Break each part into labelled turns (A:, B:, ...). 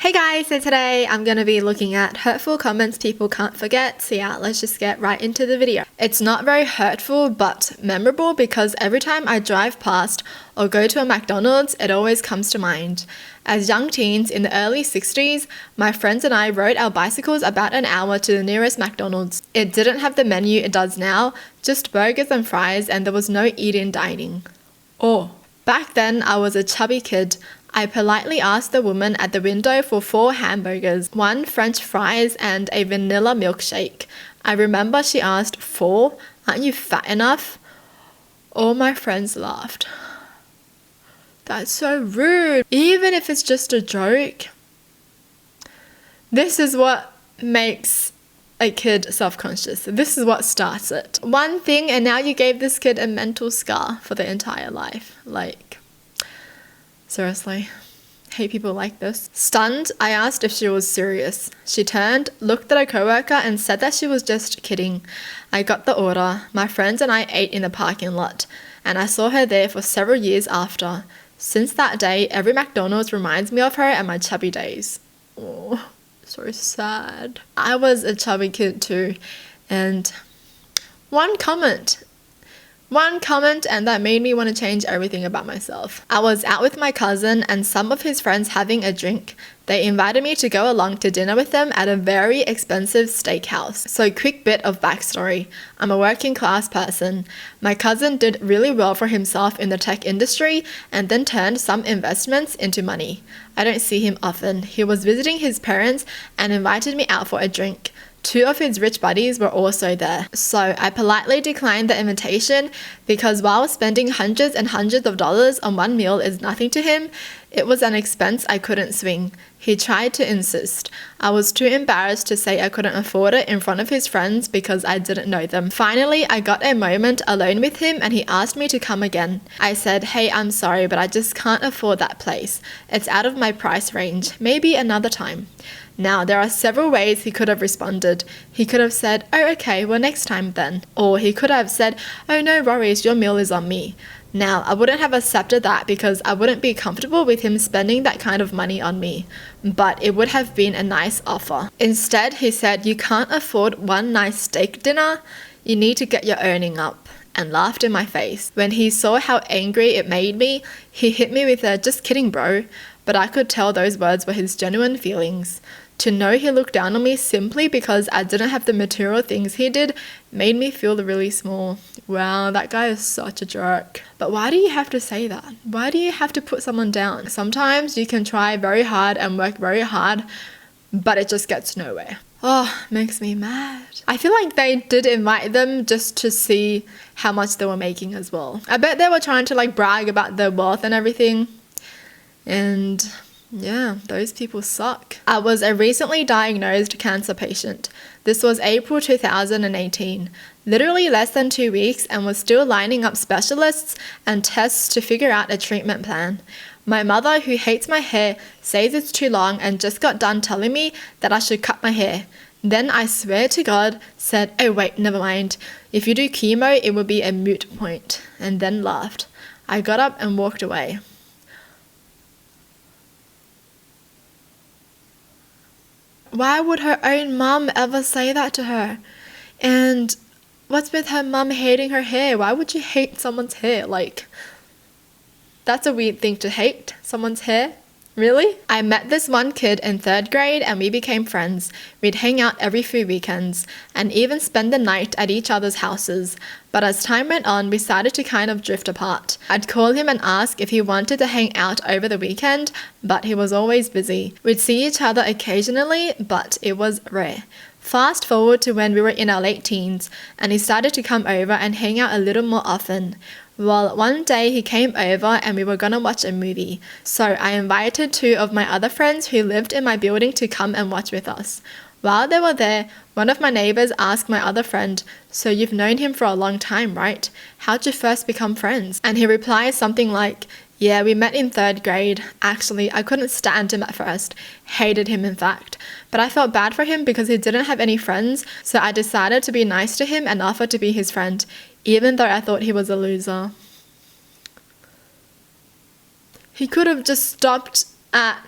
A: Hey guys, so today I'm going to be looking at hurtful comments people can't forget. So yeah, let's just get right into the video. It's not very hurtful but memorable because every time I drive past or go to a McDonald's, it always comes to mind. As young teens in the early 60s, my friends and I rode our bicycles about an hour to the nearest McDonald's. It didn't have the menu it does now, just burgers and fries, and there was no eat-in dining. Back then I was a chubby kid. I politely asked the woman at the window for 4 hamburgers, 1 French fries, and a vanilla milkshake. I remember she asked, 4? Aren't you fat enough? All my friends laughed. That's so rude. Even if it's just a joke. This is what makes a kid self-conscious. This is what starts it. One thing and now you gave this kid a mental scar for their entire life. Like, seriously, hate people like this. Stunned, I asked if she was serious. She turned, looked at a coworker and said that she was just kidding. I got the order. My friends and I ate in the parking lot, and I saw her there for several years after. Since that day, every McDonald's reminds me of her and my chubby days. Oh, so sad. I was a chubby kid too, and one comment and that made me want to change everything about myself. I was out with my cousin and some of his friends having a drink. They invited me to go along to dinner with them at a very expensive steakhouse. So quick bit of backstory. I'm a working class person. My cousin did really well for himself in the tech industry and then turned some investments into money. I don't see him often. He was visiting his parents and invited me out for a drink. 2 of his rich buddies were also there. So I politely declined the invitation because while spending hundreds and hundreds of dollars on one meal is nothing to him, it was an expense I couldn't swing. He tried to insist. I was too embarrassed to say I couldn't afford it in front of his friends because I didn't know them. Finally, I got a moment alone with him and he asked me to come again. I said, "Hey, I'm sorry, but I just can't afford that place. It's out of my price range. Maybe another time." Now, there are several ways he could have responded. He could have said, "Oh, okay, well next time then." Or he could have said, "Oh, no worries, your meal is on me." Now, I wouldn't have accepted that because I wouldn't be comfortable with him spending that kind of money on me. But it would have been a nice offer. Instead, he said, "You can't afford one nice steak dinner. You need to get your earning up," and laughed in my face. When he saw how angry it made me, he hit me with a "just kidding, bro." But I could tell those words were his genuine feelings. To know he looked down on me simply because I didn't have the material things he did made me feel really small. Wow, that guy is such a jerk. But why do you have to say that? Why do you have to put someone down? Sometimes you can try very hard and work very hard, but it just gets nowhere. Oh, makes me mad. I feel like they did invite them just to see how much they were making as well. I bet they were trying to like brag about their wealth and everything. And yeah, those people suck. I was a recently diagnosed cancer patient. This was April 2018. Literally less than 2 weeks and was still lining up specialists and tests to figure out a treatment plan. My mother, who hates my hair, says it's too long and just got done telling me that I should cut my hair. Then I swear to God said, "Oh wait, never mind. If you do chemo, it will be a moot point," and then laughed. I got up and walked away. Why would her own mum ever say that to her? And what's with her mum hating her hair? Why would you hate someone's hair? Like, that's a weird thing to hate, someone's hair. Really? I met this one kid in 3rd grade and we became friends. We'd hang out every few weekends and even spend the night at each other's houses. But as time went on, we started to kind of drift apart. I'd call him and ask if he wanted to hang out over the weekend, but he was always busy. We'd see each other occasionally, but it was rare. Fast forward to when we were in our late teens and he started to come over and hang out a little more often. Well, one day he came over and we were gonna watch a movie. So I invited 2 of my other friends who lived in my building to come and watch with us. While they were there, one of my neighbors asked my other friend, "So you've known him for a long time, right? How'd you first become friends?" And he replied something like, "Yeah, we met in 3rd grade. Actually, I couldn't stand him at first. Hated him, in fact. But I felt bad for him because he didn't have any friends, so I decided to be nice to him and offer to be his friend, even though I thought he was a loser." He could have just stopped at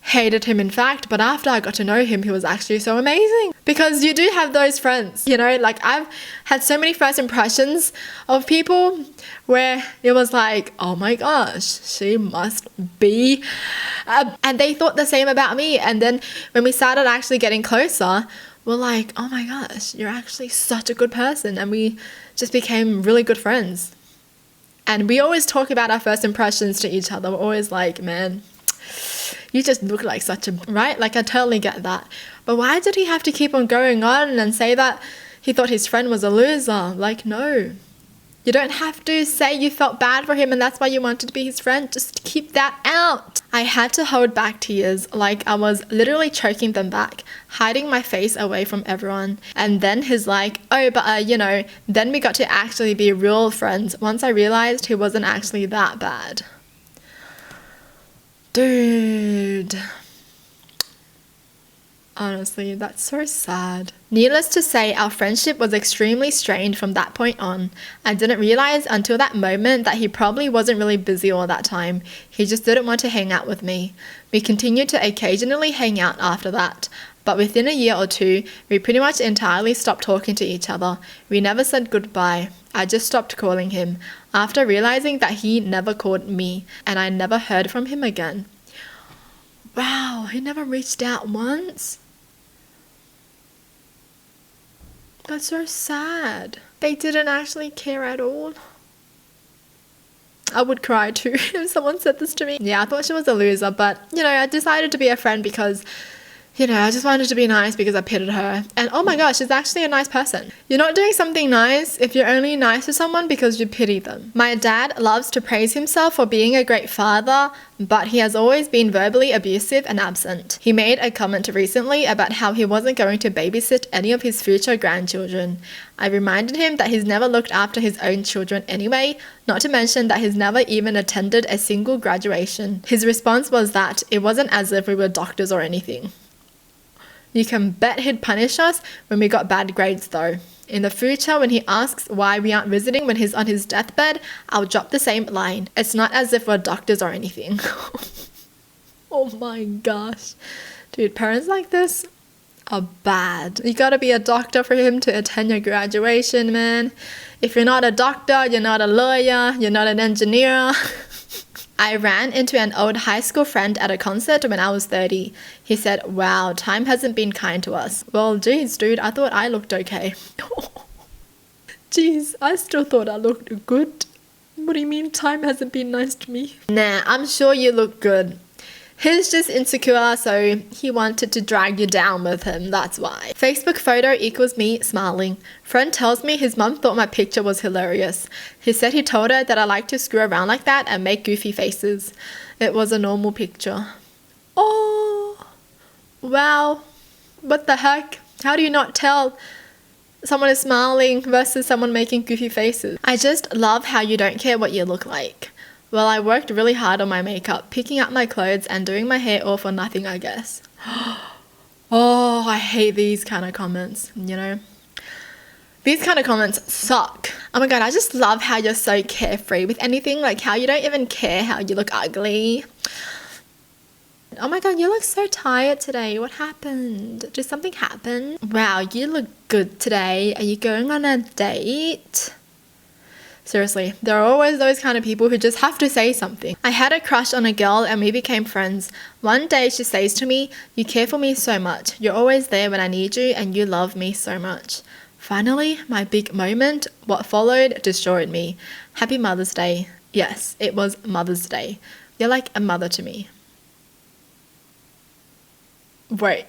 A: hated him in fact, but after I got to know him, he was actually so amazing. Because you do have those friends, you know, like I've had so many first impressions of people where it was like, oh my gosh, she must be, and they thought the same about me. And then when we started actually getting closer, we're like, oh my gosh, you're actually such a good person. And we just became really good friends. And we always talk about our first impressions to each other. We're always like, man, you just look like such a, right? Like I totally get that. But why did he have to keep on going on and say that he thought his friend was a loser? Like, no. You don't have to say you felt bad for him and that's why you wanted to be his friend. Just keep that out. I had to hold back tears, like I was literally choking them back, hiding my face away from everyone. And then he's like, oh, but you know, then we got to actually be real friends once I realized he wasn't actually that bad. Dude. Honestly, that's so sad. Needless to say, our friendship was extremely strained from that point on. I didn't realize until that moment that he probably wasn't really busy all that time. He just didn't want to hang out with me. We continued to occasionally hang out after that. But within a year or two, we pretty much entirely stopped talking to each other. We never said goodbye. I just stopped calling him, after realizing that he never called me, and I never heard from him again. Wow, he never reached out once? That's so sad. They didn't actually care at all. I would cry too if someone said this to me. Yeah, I thought she was a loser, but, you know, I decided to be a friend because, you know, I just wanted to be nice because I pitied her. And oh my gosh, she's actually a nice person. You're not doing something nice if you're only nice to someone because you pity them. My dad loves to praise himself for being a great father, but he has always been verbally abusive and absent. He made a comment recently about how he wasn't going to babysit any of his future grandchildren. I reminded him that he's never looked after his own children anyway, not to mention that he's never even attended a single graduation. His response was that it wasn't as if we were doctors or anything. You can bet he'd punish us when we got bad grades though. In the future, when he asks why we aren't visiting when he's on his deathbed, I'll drop the same line. It's not as if we're doctors or anything. Oh my gosh. Dude, parents like this are bad. You gotta be a doctor for him to attend your graduation, man. If you're not a doctor, you're not a lawyer, you're not an engineer. I ran into an old high school friend at a concert when I was 30. He said, wow, time hasn't been kind to us. Well, geez, dude, I thought I looked okay. Geez, I still thought I looked good. What do you mean time hasn't been nice to me? Nah, I'm sure you look good. He's just insecure, so he wanted to drag you down with him, that's why. Facebook photo equals me smiling. Friend tells me his mum thought my picture was hilarious. He said he told her that I like to screw around like that and make goofy faces. It was a normal picture. Oh, wow. What the heck? How do you not tell someone is smiling versus someone making goofy faces? I just love how you don't care what you look like. Well, I worked really hard on my makeup, picking out my clothes and doing my hair all for nothing, I guess. Oh, I hate these kind of comments, you know. These kind of comments suck. Oh my god, I just love how you're so carefree with anything, like how you don't even care how you look ugly. Oh my god, you look so tired today. What happened? Did something happen? Wow, you look good today. Are you going on a date? Seriously, there are always those kind of people who just have to say something. I had a crush on a girl and we became friends. One day she says to me, you care for me so much. You're always there when I need you and you love me so much. Finally, my big moment, what followed destroyed me. Happy Mother's Day. Yes, it was Mother's Day. You're like a mother to me. Wait,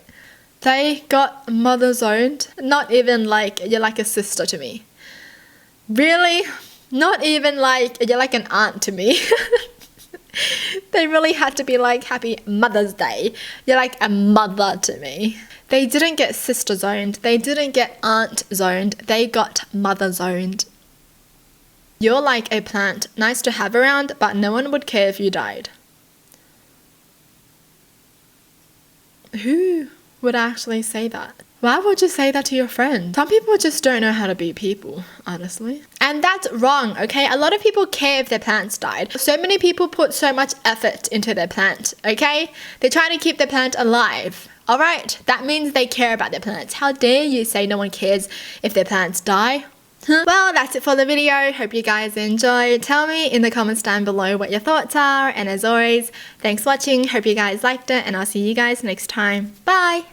A: they got mother zoned? Not even like you're like a sister to me. Really? Not even like you're like an aunt to me. They really had to be like Happy Mother's Day. You're like a mother to me. They didn't get sister zoned. They didn't get aunt zoned. They got mother zoned. You're like a plant, nice to have around, but no one would care if you died. Who would actually say that? Why would you say that to your friend? Some people just don't know how to be people, honestly. And that's wrong, okay? A lot of people care if their plants died. So many people put so much effort into their plant, okay? They try to keep their plant alive. Alright, that means they care about their plants. How dare you say no one cares if their plants die? Well, that's it for the video. Hope you guys enjoyed. Tell me in the comments down below what your thoughts are. And as always, thanks for watching. Hope you guys liked it. And I'll see you guys next time. Bye!